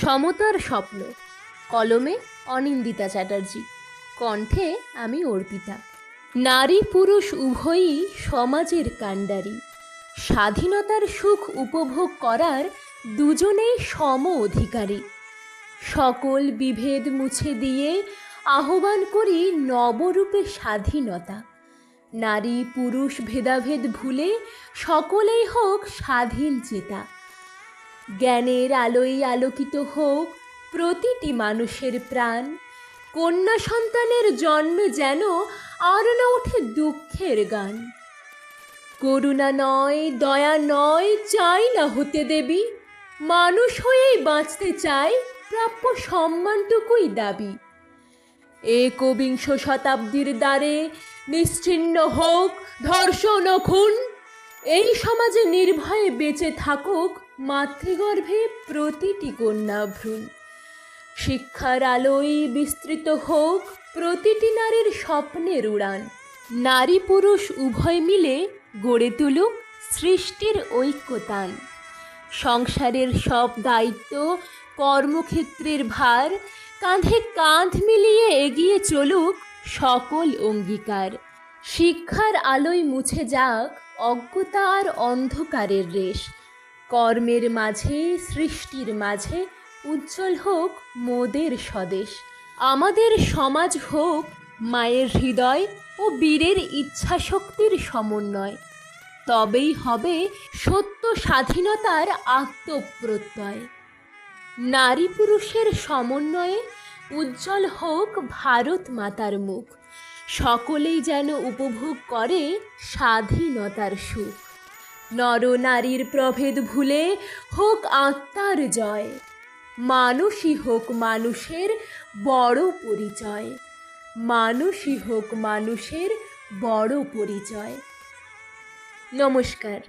সমতার স্বপ্ন। কলমে অনিন্দিতা চ্যাটার্জি, কণ্ঠে আমি অর্পিতা। নারী পুরুষ উভয়ই সমাজের কাণ্ডারি। স্বাধীনতার সুখ উপভোগ করার দুজনেই সম অধিকারী। সকল বিভেদ মুছে দিয়ে আহ্বান করি নবরূপে স্বাধীনতা। নারী পুরুষ ভেদাভেদ ভুলে সকলেই হোক স্বাধীন চেতা। জ্ঞানের আলোয় আলোকিত হোক প্রতিটি মানুষের প্রাণ। কন্যা সন্তানের জন্মে যেন আর না ওঠে দুঃখের গান। করুণা নয়, দয়া নয়, চাই না হতে দেবী। মানুষ হয়েই বাঁচতে চাই, প্রাপ্য সম্মানটুকুই দাবি। একবিংশ শতাব্দীর দ্বারে নিশ্চিহ্ন হোক ধর্ষণ ও খুন। এই সমাজে নির্ভয়ে বেঁচে থাকুক মাতৃগর্ভে প্রতিটি কন্যা ভ্রূণ। শিক্ষার আলোয় বিস্তৃত হোক প্রতিটি নারীর স্বপ্নের উড়ান। নারী পুরুষ উভয় মিলে গড়ে তুলুক সৃষ্টির ঐক্যতান। সংসারের সব দায়িত্ব, কর্মক্ষেত্রের ভার, কাঁধে কাঁধ মিলিয়ে এগিয়ে চলুক সকল অঙ্গীকার। শিক্ষার আলোয় মুছে যাক অজ্ঞতা আর অন্ধকারের রেশ। কর্মের মাঝে সৃষ্টির মাঝে উজ্জ্বল হোক মোদের স্বদেশ। আমাদের সমাজ হোক মায়ের হৃদয় ও বীরের ইচ্ছাশক্তির সমন্বয়। তবেই হবে সত্য স্বাধীনতার আত্মপ্রত্যয়। নারী পুরুষের সমন্বয়ে উজ্জ্বল হোক ভারত মাতার মুখ। সকলেই যেন উপভোগ করে স্বাধীনতার সুখ। নর নারীর প্রভেদ ভুলে হোক আত্মার জয়। মানুষই হোক মানুষের বড় পরিচয়। মানুষই হোক মানুষের বড় পরিচয়। নমস্কার।